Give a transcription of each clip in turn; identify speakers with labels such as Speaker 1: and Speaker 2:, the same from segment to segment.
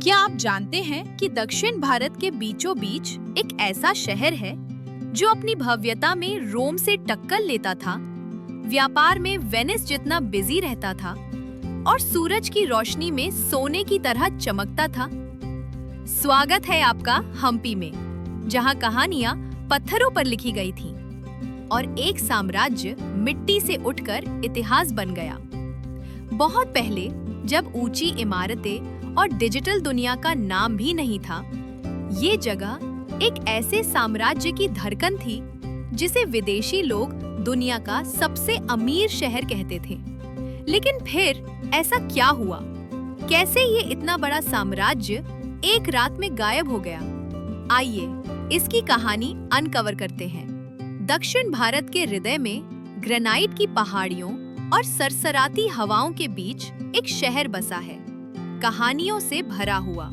Speaker 1: क्या आप जानते हैं कि दक्षिण भारत के बीचों बीच एक ऐसा शहर है जो अपनी भव्यता में रोम से टक्कर लेता था, व्यापार में वेनिस जितना बिजी रहता था और सूरज की रोशनी में सोने की तरह चमकता था। स्वागत है आपका हम्पी में, जहां कहानियां पत्थरों पर लिखी गई थीं और एक साम्राज्य मिट्टी से उठकर इतिहास बन गया। बहुत पहले, जब ऊंची इमारतें और डिजिटल दुनिया का नाम भी नहीं था, ये जगह एक ऐसे साम्राज्य की धड़कन थी जिसे विदेशी लोग दुनिया का सबसे अमीर शहर कहते थे। लेकिन फिर ऐसा क्या हुआ? कैसे ये इतना बड़ा साम्राज्य एक रात में गायब हो गया? आइए इसकी कहानी अनकवर करते हैं। दक्षिण भारत के हृदय में ग्रेनाइट की पहाड़ियों और सरसराती हवाओं के बीच एक शहर बसा है, कहानियों से भरा हुआ।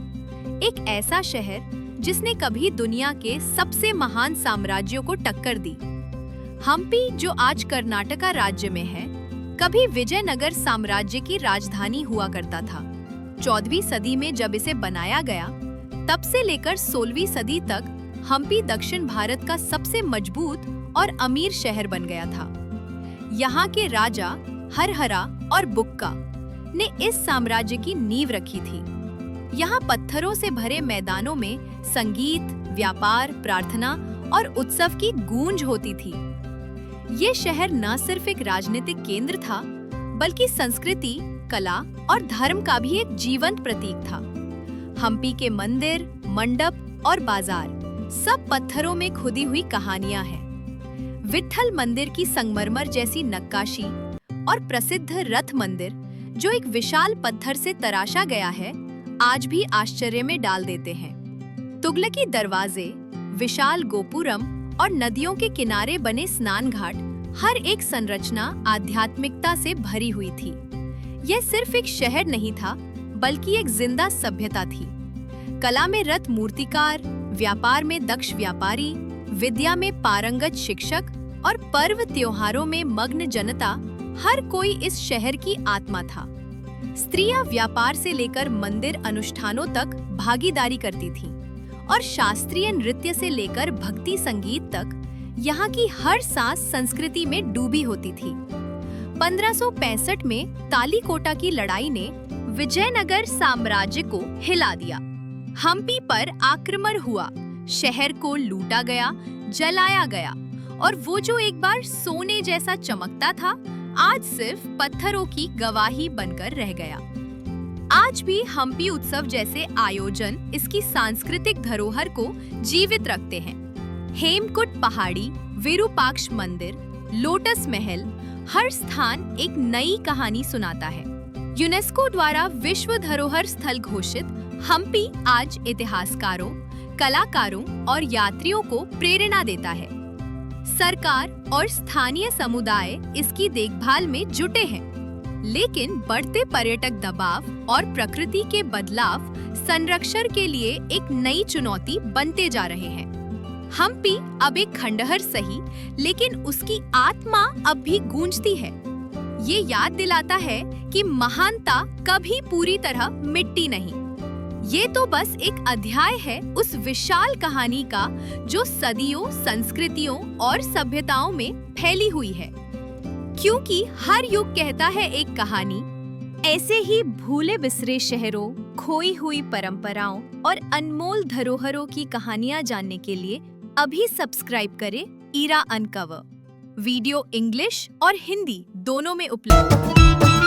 Speaker 1: एक ऐसा शहर जिसने कभी दुनिया के सबसे महान साम्राज्यों को टक्कर दी। हम्पी, जो आज कर्नाटका राज्य में है, कभी विजयनगर साम्राज्य की राजधानी हुआ करता था। 14वीं सदी में जब इसे बनाया गया, तब से लेकर 16वीं सदी तक हम्पी दक्षिण भारत का सबसे मजबूत और अमीर शहर बन गया था। यहाँ के राजा हरहरा और बुक्का ने इस साम्राज्य की नींव रखी थी। यहाँ पत्थरों से भरे मैदानों में संगीत, व्यापार, प्रार्थना और उत्सव की गूंज होती थी। ये शहर न सिर्फ एक राजनीतिक केंद्र था, बल्कि संस्कृति, कला और धर्म का भी एक जीवंत प्रतीक था। हम्पी के मंदिर, मंडप और बाजार सब पत्थरों में खुदी हुई कहानियां हैं। विट्ठल मंदिर की संगमरमर जैसी नक्काशी और प्रसिद्ध रथ मंदिर, जो एक विशाल पत्थर से तराशा गया है, आज भी आश्चर्य में डाल देते हैं। तुगलकी दरवाजे, विशाल गोपुरम और नदियों के किनारे बने स्नान घाट, हर एक संरचना आध्यात्मिकता से भरी हुई थी। यह सिर्फ एक शहर नहीं था, बल्कि एक जिंदा सभ्यता थी। कला में रत्न मूर्तिकार, व्यापार में दक्ष व्यापारी, विद्या में पारंगत शिक्षक और पर्व त्योहारों में मग्न जनता, हर कोई इस शहर की आत्मा था। स्त्रियां व्यापार से लेकर मंदिर अनुष्ठानों तक भागीदारी करती थीं और शास्त्रीय नृत्य से लेकर भक्ति संगीत तक यहाँ की हर सांस संस्कृति में डूबी होती थी। 1565 में तालीकोटा की लड़ाई ने विजयनगर साम्राज्य को हिला दिया। हम्पी पर आक्रमण हुआ, शहर को लूटा गया, जलाया गया और वो जो एक बार सोने जैसा चमकता था, आज सिर्फ पत्थरों की गवाही बनकर रह गया। आज भी हम्पी उत्सव जैसे आयोजन इसकी सांस्कृतिक धरोहर को जीवित रखते हैं। हेमकुट पहाड़ी, विरूपाक्ष मंदिर, लोटस महल, हर स्थान एक नई कहानी सुनाता है। यूनेस्को द्वारा विश्व धरोहर स्थल घोषित हम्पी आज इतिहासकारों, कलाकारों और यात्रियों को प्रेरणा देता है। सरकार और स्थानीय समुदाय इसकी देखभाल में जुटे हैं, लेकिन बढ़ते पर्यटक दबाव और प्रकृति के बदलाव संरक्षण के लिए एक नई चुनौती बनते जा रहे हैं। हम्पी अब एक खंडहर सही, लेकिन उसकी आत्मा अब भी गूंजती है। ये याद दिलाता है कि महानता कभी पूरी तरह मिटती नहीं। ये तो बस एक अध्याय है उस विशाल कहानी का, जो सदियों, संस्कृतियों और सभ्यताओं में फैली हुई है। क्योंकि हर युग कहता है एक कहानी। ऐसे ही भूले बिसरे शहरों, खोई हुई परंपराओं और अनमोल धरोहरों की कहानियां जानने के लिए अभी सब्सक्राइब करें ईरा अनकवर। वीडियो इंग्लिश और हिंदी दोनों में उपलब्ध।